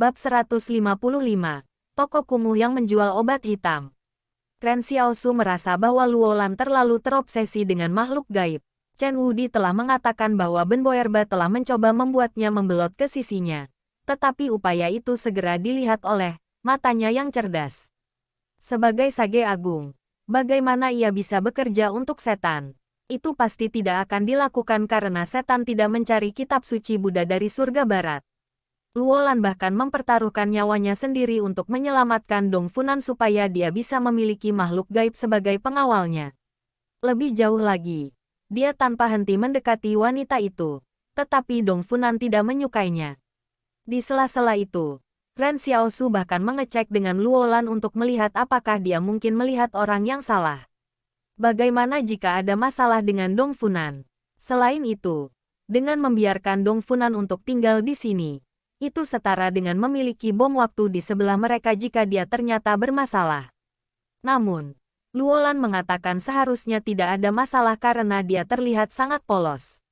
Bab 155. Toko kumuh yang menjual obat hitam. Ren Xiaosu merasa bahwa Luolan terlalu terobsesi dengan makhluk gaib. Chen Wudi telah mengatakan bahwa Ben Boerba telah mencoba membuatnya membelot ke sisinya. Tetapi upaya itu segera dilihat oleh matanya yang cerdas. Sebagai Sage Agung, bagaimana ia bisa bekerja untuk setan? Itu pasti tidak akan dilakukan karena setan tidak mencari kitab suci Buddha dari surga barat. Luolan bahkan mempertaruhkan nyawanya sendiri untuk menyelamatkan Dong Funan supaya dia bisa memiliki makhluk gaib sebagai pengawalnya. Lebih jauh lagi, dia tanpa henti mendekati wanita itu. Tetapi Dong Funan tidak menyukainya. Di sela-sela itu, Ren Xiaosu bahkan mengecek dengan Luolan untuk melihat apakah dia mungkin melihat orang yang salah. Bagaimana jika ada masalah dengan Dong Funan? Selain itu, dengan membiarkan Dong Funan untuk tinggal di sini, itu setara dengan memiliki bom waktu di sebelah mereka jika dia ternyata bermasalah. Namun, Luolan mengatakan seharusnya tidak ada masalah karena dia terlihat sangat polos.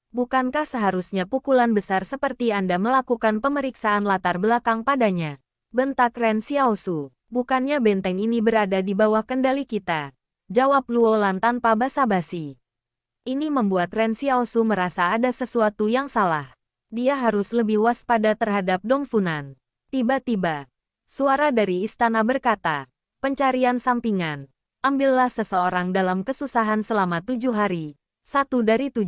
Bukankah seharusnya pukulan besar seperti Anda melakukan pemeriksaan latar belakang padanya? Bentak Ren Xiaosu. Bukannya benteng ini berada di bawah kendali kita? Jawab Luolan tanpa basa-basi. Ini membuat Ren Xiaosu merasa ada sesuatu yang salah. Dia harus lebih waspada terhadap Dong Funan. Tiba-tiba, suara dari istana berkata, pencarian sampingan. Ambillah seseorang dalam kesusahan selama 7 hari. 1 dari 7.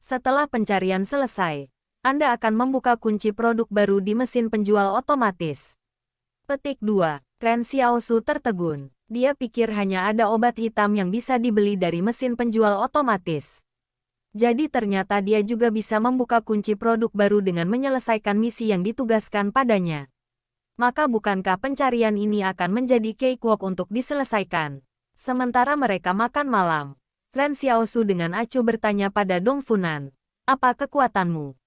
Setelah pencarian selesai, Anda akan membuka kunci produk baru di mesin penjual otomatis. Petik 2. Ren Xiaosu tertegun. Dia pikir hanya ada obat hitam yang bisa dibeli dari mesin penjual otomatis. Jadi ternyata dia juga bisa membuka kunci produk baru dengan menyelesaikan misi yang ditugaskan padanya. Maka bukankah pencarian ini akan menjadi cakewalk untuk diselesaikan? Sementara mereka makan malam, Ren Xiaosu dengan acuh bertanya pada Dong Funan, apa kekuatanmu?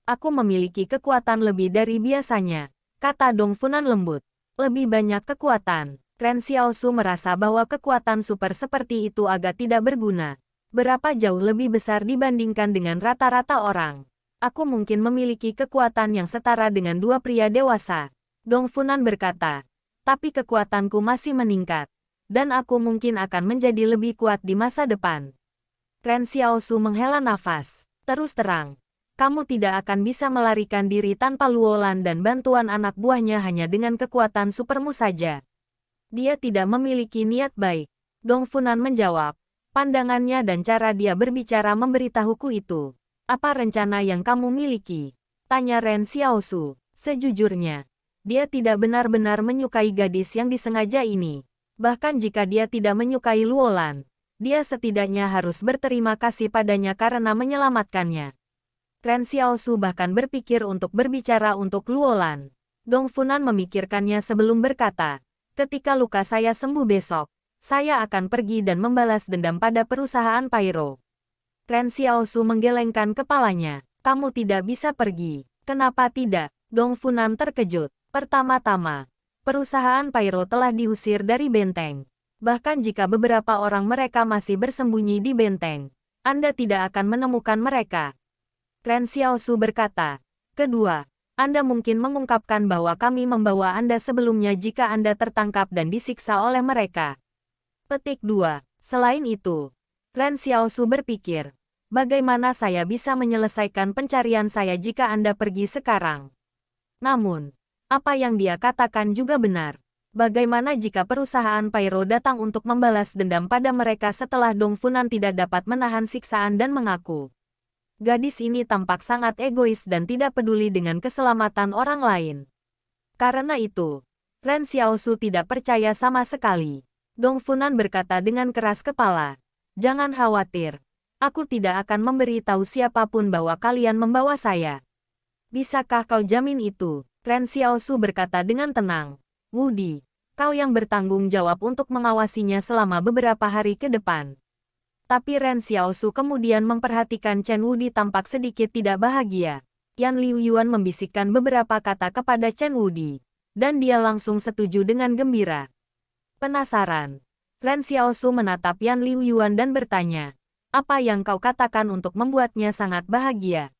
Aku memiliki kekuatan lebih dari biasanya, kata Dong Funan lembut. Lebih banyak kekuatan. Ren Xiaosu merasa bahwa kekuatan super seperti itu agak tidak berguna. Berapa jauh lebih besar dibandingkan dengan rata-rata orang. Aku mungkin memiliki kekuatan yang setara dengan 2 pria dewasa. Dong Funan berkata, tapi kekuatanku masih meningkat. Dan aku mungkin akan menjadi lebih kuat di masa depan. Ren Xiaosu menghela nafas. Terus terang, kamu tidak akan bisa melarikan diri tanpa Luolan dan bantuan anak buahnya hanya dengan kekuatan supermu saja. Dia tidak memiliki niat baik. Dong Funan menjawab. Pandangannya dan cara dia berbicara memberitahuku itu. Apa rencana yang kamu miliki? Tanya Ren Xiaosu. Sejujurnya, dia tidak benar-benar menyukai gadis yang disengaja ini. Bahkan jika dia tidak menyukai Luolan, dia setidaknya harus berterima kasih padanya karena menyelamatkannya. Ren Xiaosu bahkan berpikir untuk berbicara untuk Luolan. Dong Funan memikirkannya sebelum berkata, ketika luka saya sembuh besok, saya akan pergi dan membalas dendam pada perusahaan Pyro. Ren Xiaosu menggelengkan kepalanya. Kamu tidak bisa pergi. Kenapa tidak? Dong Funan terkejut. Pertama-tama, perusahaan Pyro telah diusir dari benteng. Bahkan jika beberapa orang mereka masih bersembunyi di benteng, Anda tidak akan menemukan mereka. Ren Xiaosu berkata. Kedua, Anda mungkin mengungkapkan bahwa kami membawa Anda sebelumnya jika Anda tertangkap dan disiksa oleh mereka. Petik 2. Selain itu, Ren Xiaosu berpikir, bagaimana saya bisa menyelesaikan pencarian saya jika Anda pergi sekarang? Namun, apa yang dia katakan juga benar. Bagaimana jika perusahaan Pyro datang untuk membalas dendam pada mereka setelah Dong Funan tidak dapat menahan siksaan dan mengaku? Gadis ini tampak sangat egois dan tidak peduli dengan keselamatan orang lain. Karena itu, Ren Xiaosu tidak percaya sama sekali. Dong Funan berkata dengan keras kepala, jangan khawatir, aku tidak akan memberi tahu siapapun bahwa kalian membawa saya. Bisakah kau jamin itu? Ren Xiaosu berkata dengan tenang, Wudi, kau yang bertanggung jawab untuk mengawasinya selama beberapa hari ke depan. Tapi Ren Xiaosu kemudian memperhatikan Chen Wudi tampak sedikit tidak bahagia. Yan Liuyuan membisikkan beberapa kata kepada Chen Wudi, dan dia langsung setuju dengan gembira. Penasaran, Ren Xiaosu menatap Yan Liuyuan dan bertanya, apa yang kau katakan untuk membuatnya sangat bahagia?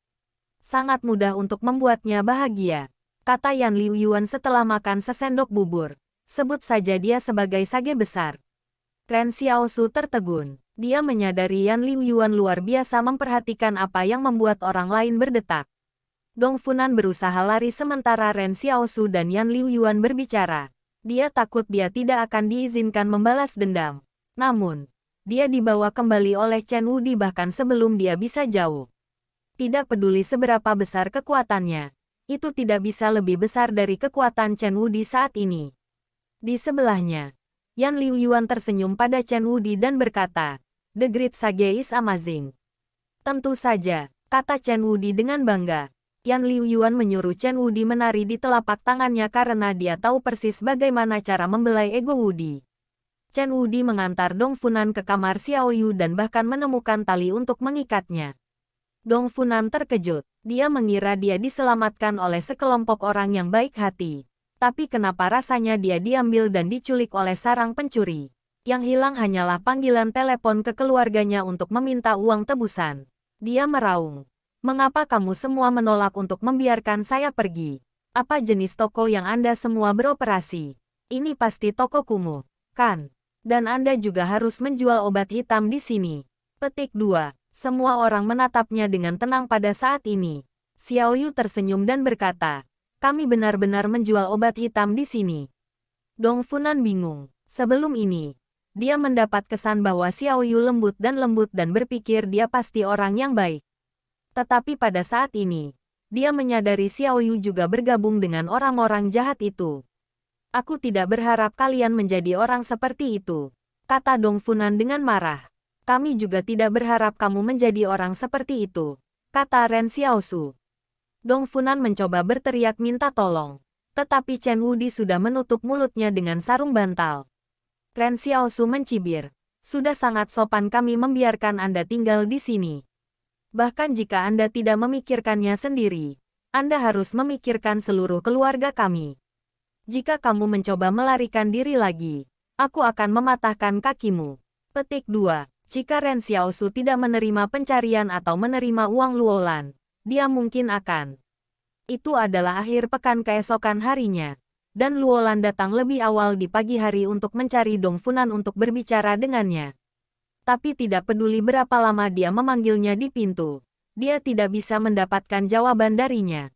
Sangat mudah untuk membuatnya bahagia. kata Yan Liuyuan setelah makan sesendok bubur. Sebut saja dia sebagai sage besar. Ren Xiaosu tertegun. Dia menyadari Yan Liuyuan luar biasa memperhatikan apa yang membuat orang lain berdetak. Dong Funan berusaha lari sementara Ren Xiaosu dan Yan Liuyuan berbicara. Dia takut dia tidak akan diizinkan membalas dendam. Namun, dia dibawa kembali oleh Chen Wudi bahkan sebelum dia bisa jauh. Tidak peduli seberapa besar kekuatannya, itu tidak bisa lebih besar dari kekuatan Chen Wudi saat ini. Di sebelahnya, Yan Liuyuan tersenyum pada Chen Wudi dan berkata, "The Great Sage is amazing." Tentu saja, kata Chen Wudi dengan bangga. Yan Liuyuan menyuruh Chen Wudi menari di telapak tangannya karena dia tahu persis bagaimana cara membelai ego Wudi. Chen Wudi mengantar Dong Funan ke kamar Xiao Yu dan bahkan menemukan tali untuk mengikatnya. Dong Funan terkejut. Dia mengira dia diselamatkan oleh sekelompok orang yang baik hati. Tapi kenapa rasanya dia diambil dan diculik oleh sarang pencuri? Yang hilang hanyalah panggilan telepon ke keluarganya untuk meminta uang tebusan. Dia meraung. "Mengapa kamu semua menolak untuk membiarkan saya pergi? Apa jenis toko yang Anda semua beroperasi? Ini pasti toko kumuh, kan? Dan Anda juga harus menjual obat hitam di sini." Petik 2. Semua orang menatapnya dengan tenang pada saat ini. Xiao Yu tersenyum dan berkata, "Kami benar-benar menjual obat hitam di sini." Dong Funan bingung. Sebelum ini, dia mendapat kesan bahwa Xiao Yu lembut dan berpikir dia pasti orang yang baik. Tetapi pada saat ini, dia menyadari Xiao Yu juga bergabung dengan orang-orang jahat itu. "Aku tidak berharap kalian menjadi orang seperti itu," kata Dong Funan dengan marah. "Kami juga tidak berharap kamu menjadi orang seperti itu," kata Ren Xiaosu. Dong Funan mencoba berteriak minta tolong. Tetapi Chen Wudi sudah menutup mulutnya dengan sarung bantal. Ren Xiaosu mencibir. "Sudah sangat sopan kami membiarkan Anda tinggal di sini. Bahkan jika Anda tidak memikirkannya sendiri, Anda harus memikirkan seluruh keluarga kami. Jika kamu mencoba melarikan diri lagi, aku akan mematahkan kakimu." Petik 2. Jika Ren Xiaosu tidak menerima pencarian atau menerima uang Luolan, dia mungkin akan. Itu adalah akhir pekan keesokan harinya. Dan Luolan datang lebih awal di pagi hari untuk mencari Dong Funan untuk berbicara dengannya. Tapi tidak peduli berapa lama dia memanggilnya di pintu, dia tidak bisa mendapatkan jawaban darinya.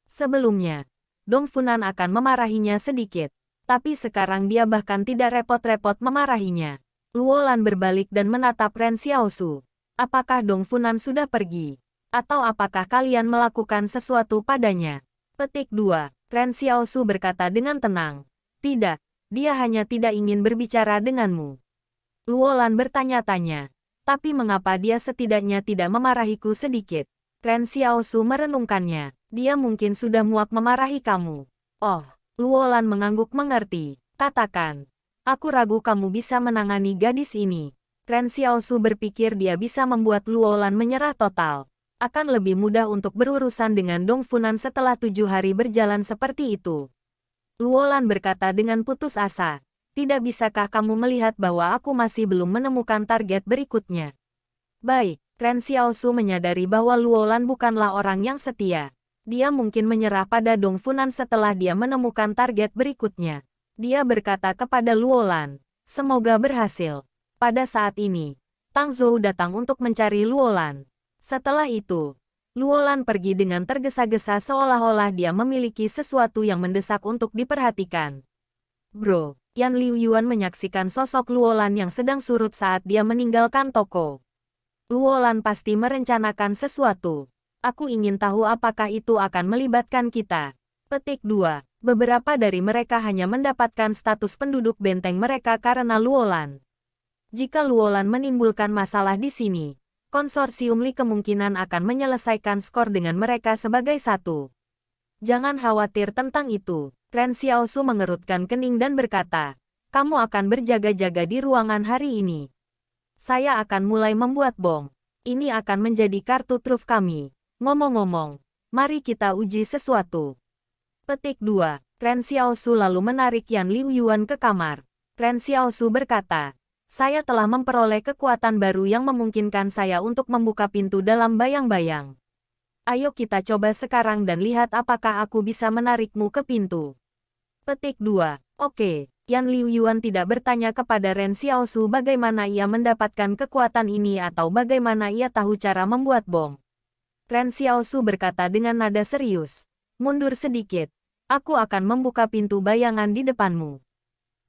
Sebelumnya, Dong Funan akan memarahinya sedikit. Tapi sekarang dia bahkan tidak repot-repot memarahinya. Luolan berbalik dan menatap Ren Xiaosu. "Apakah Dong Funan sudah pergi? Atau apakah kalian melakukan sesuatu padanya?" Petik 2. Ren Xiaosu berkata dengan tenang. "Tidak, dia hanya tidak ingin berbicara denganmu." Luolan bertanya-tanya. "Tapi mengapa dia setidaknya tidak memarahiku sedikit?" Ren Xiaosu merenungkannya. "Dia mungkin sudah muak memarahi kamu." "Oh," Luolan mengangguk mengerti. "Katakan, aku ragu kamu bisa menangani gadis ini." Ren Xiaosu berpikir dia bisa membuat Luolan menyerah total. Akan lebih mudah untuk berurusan dengan Dong Funan setelah 7 hari berjalan seperti itu. Luolan berkata dengan putus asa, "Tidak bisakah kamu melihat bahwa aku masih belum menemukan target berikutnya?" Baik, Ren Xiaosu menyadari bahwa Luolan bukanlah orang yang setia. Dia mungkin menyerah pada Dong Funan setelah dia menemukan target berikutnya. Dia berkata kepada Luolan, "Semoga berhasil." Pada saat ini, Tang Zhou datang untuk mencari Luolan. Setelah itu, Luolan pergi dengan tergesa-gesa seolah-olah dia memiliki sesuatu yang mendesak untuk diperhatikan. "Bro," Yan Liuyuan menyaksikan sosok Luolan yang sedang surut saat dia meninggalkan toko. "Luolan pasti merencanakan sesuatu. Aku ingin tahu apakah itu akan melibatkan kita." Petik 2. Beberapa dari mereka hanya mendapatkan status penduduk benteng mereka karena Luolan. Jika Luolan menimbulkan masalah di sini, konsorsium Li kemungkinan akan menyelesaikan skor dengan mereka sebagai satu. "Jangan khawatir tentang itu." Ren Xiaosu mengerutkan kening dan berkata, "Kamu akan berjaga-jaga di ruangan hari ini. Saya akan mulai membuat bom. Ini akan menjadi kartu truf kami. Ngomong-ngomong, mari kita uji sesuatu." Petik 2. Ren Xiaosu lalu menarik Yan Liuyuan ke kamar. Ren Xiaosu berkata, "Saya telah memperoleh kekuatan baru yang memungkinkan saya untuk membuka pintu dalam bayang-bayang. Ayo kita coba sekarang dan lihat apakah aku bisa menarikmu ke pintu. Petik 2. Oke. Yan Liuyuan tidak bertanya kepada Ren Xiaosu bagaimana ia mendapatkan kekuatan ini atau bagaimana ia tahu cara membuat bom. Ren Xiaosu berkata dengan nada serius. Mundur sedikit. Aku akan membuka pintu bayangan di depanmu.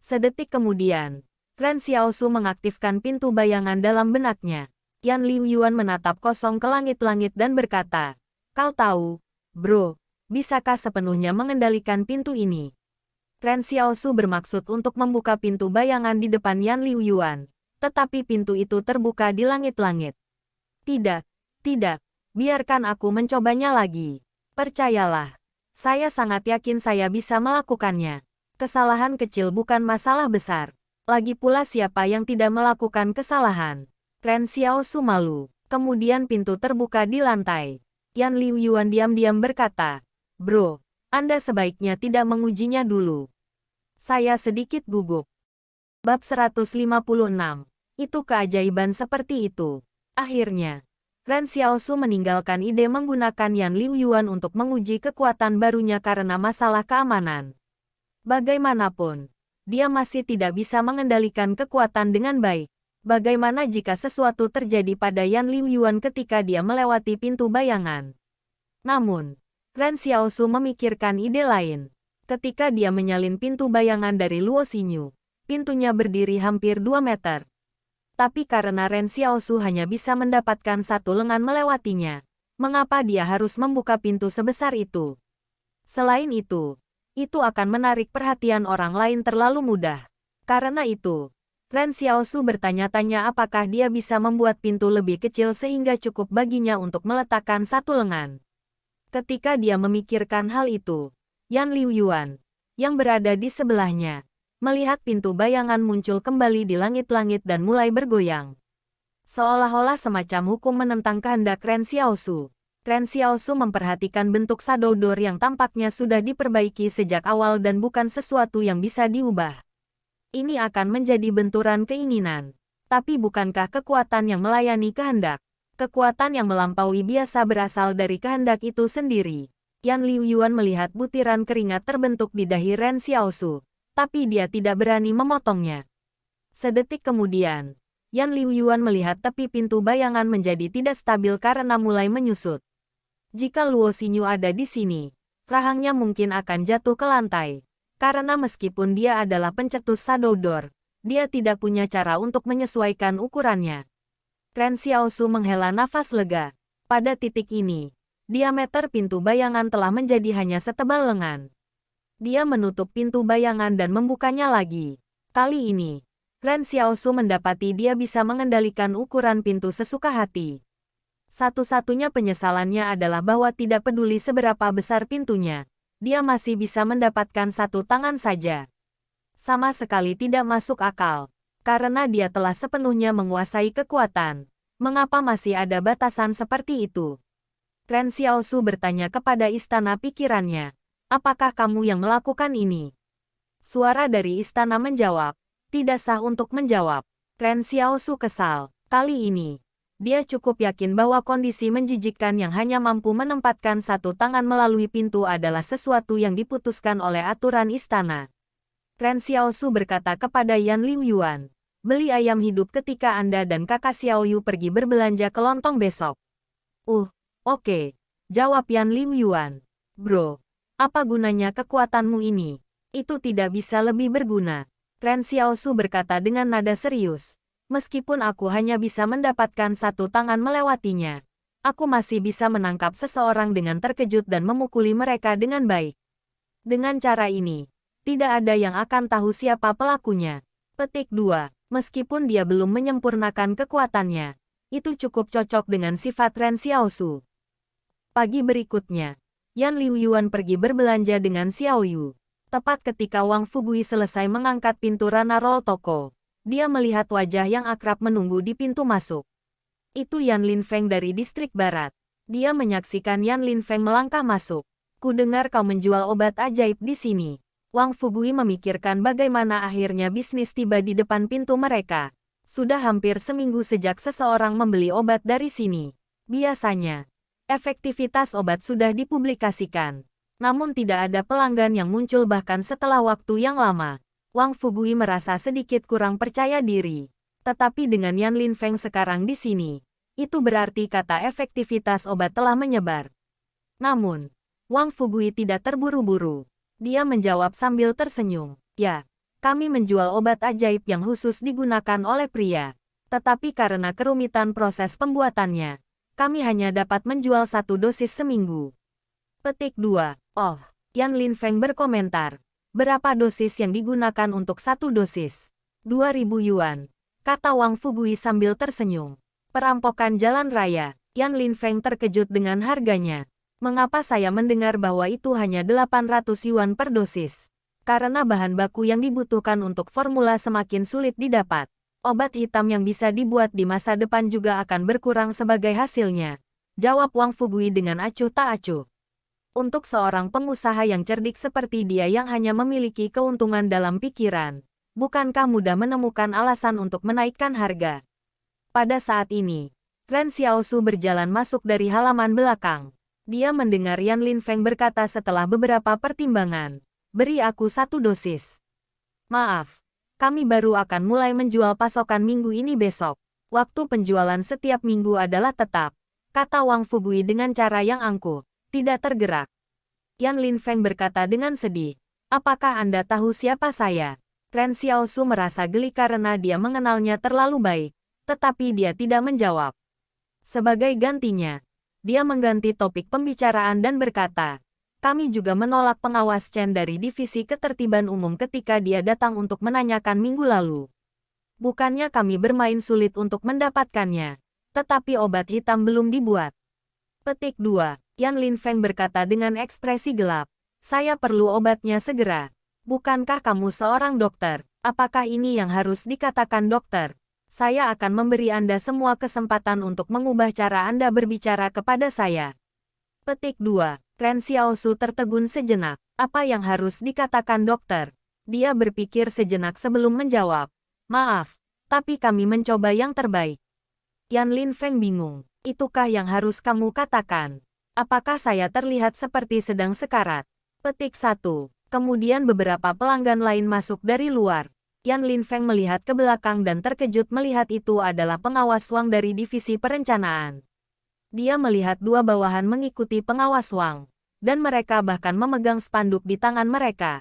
Sedetik kemudian, Ren Xiaosu mengaktifkan pintu bayangan dalam benaknya. Yan Liuyuan menatap kosong ke langit-langit dan berkata, kau tahu, bro, bisakah sepenuhnya mengendalikan pintu ini? Ren Xiaosu bermaksud untuk membuka pintu bayangan di depan Yan Liuyuan, tetapi pintu itu terbuka di langit-langit. Tidak, tidak, biarkan aku mencobanya lagi. Percayalah, saya sangat yakin saya bisa melakukannya. Kesalahan kecil bukan masalah besar. Lagi pula siapa yang tidak melakukan kesalahan? Ren Xiaosu malu. Kemudian pintu terbuka di lantai. Yan Liuyuan diam-diam berkata, bro, Anda sebaiknya tidak mengujinya dulu. Saya sedikit gugup. Bab 156. Itu keajaiban seperti itu. Akhirnya, Ren Xiaosu meninggalkan ide menggunakan Yan Liuyuan untuk menguji kekuatan barunya karena masalah keamanan. Bagaimanapun, dia masih tidak bisa mengendalikan kekuatan dengan baik. Bagaimana jika sesuatu terjadi pada Yan Liuyuan ketika dia melewati pintu bayangan? Namun, Ren Xiaosu memikirkan ide lain. Ketika dia menyalin pintu bayangan dari Luo Xinyu, pintunya berdiri hampir 2 meter. Tapi karena Ren Xiaosu hanya bisa mendapatkan satu lengan melewatinya, mengapa dia harus membuka pintu sebesar itu? Selain itu akan menarik perhatian orang lain terlalu mudah. Karena itu, Ren Xiaosu bertanya-tanya apakah dia bisa membuat pintu lebih kecil sehingga cukup baginya untuk meletakkan satu lengan. Ketika dia memikirkan hal itu, Yan Liuyuan, yang berada di sebelahnya, melihat pintu bayangan muncul kembali di langit-langit dan mulai bergoyang. Seolah-olah semacam hukum menentang kehendak Ren Xiaosu. Ren Xiaosu memperhatikan bentuk shadow door yang tampaknya sudah diperbaiki sejak awal dan bukan sesuatu yang bisa diubah. Ini akan menjadi benturan keinginan. Tapi bukankah kekuatan yang melayani kehendak? Kekuatan yang melampaui biasa berasal dari kehendak itu sendiri. Yan Liuyuan melihat butiran keringat terbentuk di dahi Ren Xiaosu, tapi dia tidak berani memotongnya. Sedetik kemudian, Yan Liuyuan melihat tepi pintu bayangan menjadi tidak stabil karena mulai menyusut. Jika Luo Xinyu ada di sini, rahangnya mungkin akan jatuh ke lantai. Karena meskipun dia adalah pencetus shadow door, dia tidak punya cara untuk menyesuaikan ukurannya. Ren Xiaosu menghela nafas lega. Pada titik ini, diameter pintu bayangan telah menjadi hanya setebal lengan. Dia menutup pintu bayangan dan membukanya lagi. Kali ini, Ren Xiaosu mendapati dia bisa mengendalikan ukuran pintu sesuka hati. Satu-satunya penyesalannya adalah bahwa tidak peduli seberapa besar pintunya, dia masih bisa mendapatkan satu tangan saja. Sama sekali tidak masuk akal. Karena dia telah sepenuhnya menguasai kekuatan, mengapa masih ada batasan seperti itu? Ren Xiaosu bertanya kepada istana pikirannya, apakah kamu yang melakukan ini? Suara dari istana menjawab, tidak sah untuk menjawab. Ren Xiaosu kesal. Kali ini, dia cukup yakin bahwa kondisi menjijikkan yang hanya mampu menempatkan satu tangan melalui pintu adalah sesuatu yang diputuskan oleh aturan istana. Ren Xiaosu berkata kepada Yan Liuyuan, beli ayam hidup ketika Anda dan kakak Xiaoyu pergi berbelanja ke lontong besok. Oke, jawab Yan Liuyuan. Bro, apa gunanya kekuatanmu ini? Itu tidak bisa lebih berguna. Ren Xiaosu berkata dengan nada serius. Meskipun aku hanya bisa mendapatkan satu tangan melewatinya, aku masih bisa menangkap seseorang dengan terkejut dan memukuli mereka dengan baik. Dengan cara ini, tidak ada yang akan tahu siapa pelakunya. Petik 2. Meskipun dia belum menyempurnakan kekuatannya, itu cukup cocok dengan sifat Ren Xiaosu. Pagi berikutnya, Yan Liuyuan pergi berbelanja dengan Xiaoyu. Tepat ketika Wang Fugui selesai mengangkat pintu Rana Roll toko, dia melihat wajah yang akrab menunggu di pintu masuk. Itu Yan Linfeng dari distrik barat. Dia menyaksikan Yan Linfeng melangkah masuk. Kudengar kau menjual obat ajaib di sini. Wang Fugui memikirkan bagaimana akhirnya bisnis tiba di depan pintu mereka. Sudah hampir seminggu sejak seseorang membeli obat dari sini. Biasanya, Efektivitas obat sudah dipublikasikan. Namun tidak ada pelanggan yang muncul bahkan setelah waktu yang lama. Wang Fugui merasa sedikit kurang percaya diri. Tetapi dengan Yan Linfeng sekarang di sini, itu berarti kata efektivitas obat telah menyebar. Namun, Wang Fugui tidak terburu-buru. Dia menjawab sambil tersenyum. Ya, kami menjual obat ajaib yang khusus digunakan oleh pria. Tetapi karena kerumitan proses pembuatannya, kami hanya dapat menjual 1 dosis seminggu. Petik 2. Oh, Yan Linfeng berkomentar. Berapa dosis yang digunakan untuk 1 dosis? 2.000 yuan, kata Wang Fugui sambil tersenyum. Perampokan jalan raya. Yan Linfeng terkejut dengan harganya. Mengapa saya mendengar bahwa itu hanya 800 yuan per dosis? Karena bahan baku yang dibutuhkan untuk formula semakin sulit didapat. Obat hitam yang bisa dibuat di masa depan juga akan berkurang sebagai hasilnya. Jawab Wang Fugui dengan acuh tak acuh. Untuk seorang pengusaha yang cerdik seperti dia yang hanya memiliki keuntungan dalam pikiran, bukankah mudah menemukan alasan untuk menaikkan harga? Pada saat ini, Ren Xiaosu berjalan masuk dari halaman belakang. Dia mendengar Yan Linfeng berkata setelah beberapa pertimbangan, "Beri aku 1 dosis." "Maaf, kami baru akan mulai menjual pasokan minggu ini besok. Waktu penjualan setiap minggu adalah tetap," kata Wang Fugui dengan cara yang angkuh. Tidak tergerak. Yan Linfeng berkata dengan sedih, "Apakah Anda tahu siapa saya?" Ren Xiaosu merasa geli karena dia mengenalnya terlalu baik, tetapi dia tidak menjawab. Sebagai gantinya, dia mengganti topik pembicaraan dan berkata, "Kami juga menolak pengawas Chen dari Divisi Ketertiban Umum ketika dia datang untuk menanyakan minggu lalu. Bukannya kami bermain sulit untuk mendapatkannya, tetapi obat hitam belum dibuat." Petik 2. Yan Linfeng berkata dengan ekspresi gelap, "Saya perlu obatnya segera. Bukankah kamu seorang dokter? Apakah ini yang harus dikatakan dokter? Saya akan memberi Anda semua kesempatan untuk mengubah cara Anda berbicara kepada saya." Petik 2. Ren Xiaosu tertegun sejenak. Apa yang harus dikatakan dokter? Dia berpikir sejenak sebelum menjawab. "Maaf, tapi kami mencoba yang terbaik." Yan Linfeng bingung. "Itukah yang harus kamu katakan? Apakah saya terlihat seperti sedang sekarat?" Petik 1. Kemudian beberapa pelanggan lain masuk dari luar. Yan Linfeng melihat ke belakang dan terkejut melihat itu adalah pengawas Wang dari divisi perencanaan. Dia melihat 2 bawahan mengikuti pengawas Wang, dan mereka bahkan memegang spanduk di tangan mereka.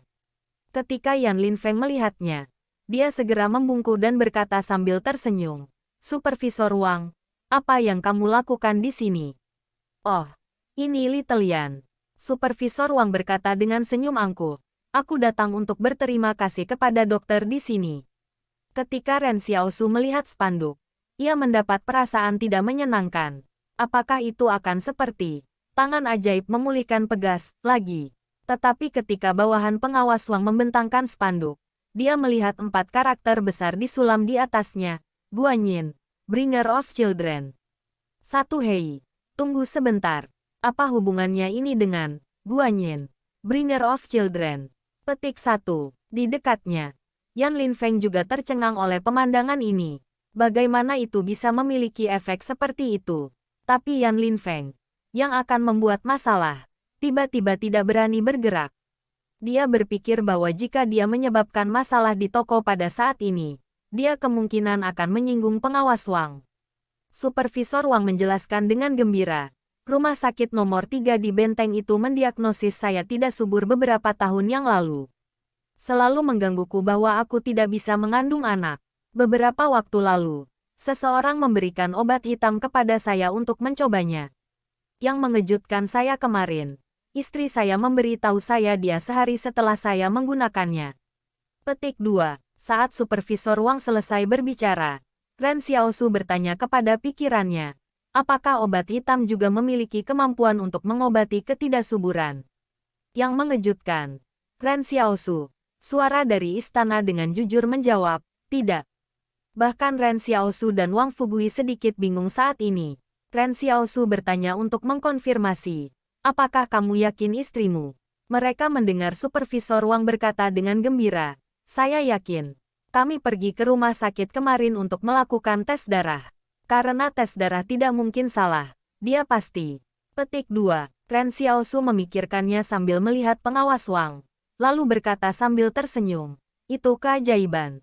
Ketika Yan Linfeng melihatnya, dia segera membungkuk dan berkata sambil tersenyum, "Supervisor Wang, apa yang kamu lakukan di sini?" "Oh, ini Li Telian." Supervisor Wang berkata dengan senyum angkuh. "Aku datang untuk berterima kasih kepada dokter di sini." Ketika Ren Xiaosu melihat spanduk, ia mendapat perasaan tidak menyenangkan. Apakah itu akan seperti tangan ajaib memulihkan pegas lagi? Tetapi ketika bawahan pengawas Wang membentangkan spanduk, dia melihat 4 karakter besar disulam di atasnya. "Guanyin, Bringer of Children." 1 Hei, tunggu sebentar. Apa hubungannya ini dengan Guanyin, Bringer of Children? Petik 1. Di dekatnya, Yan Linfeng juga tercengang oleh pemandangan ini. Bagaimana itu bisa memiliki efek seperti itu? Tapi Yan Linfeng, yang akan membuat masalah, tiba-tiba tidak berani bergerak. Dia berpikir bahwa jika dia menyebabkan masalah di toko pada saat ini, dia kemungkinan akan menyinggung pengawas Wang. Supervisor Wang menjelaskan dengan gembira. "Rumah sakit nomor 3 di benteng itu mendiagnosis saya tidak subur beberapa tahun yang lalu. Selalu menggangguku bahwa aku tidak bisa mengandung anak. Beberapa waktu lalu, seseorang memberikan obat hitam kepada saya untuk mencobanya. Yang mengejutkan saya kemarin, istri saya memberitahu saya dia sehari setelah saya menggunakannya." Petik 2. Saat Supervisor Wang selesai berbicara, Ren Xiaosu bertanya kepada pikirannya, apakah obat hitam juga memiliki kemampuan untuk mengobati ketidaksuburan? Yang mengejutkan, Ren Xiaosu, suara dari istana dengan jujur menjawab, tidak. Bahkan Ren Xiaosu dan Wang Fugui sedikit bingung saat ini. Ren Xiaosu bertanya untuk mengkonfirmasi, apakah kamu yakin istrimu? Mereka mendengar Supervisor Wang berkata dengan gembira, "Saya yakin. Kami pergi ke rumah sakit kemarin untuk melakukan tes darah. Karena tes darah tidak mungkin salah. Dia pasti." Petik 2. Ren Xiaosu memikirkannya sambil melihat pengawas Wang. Lalu berkata sambil tersenyum. Itu keajaiban.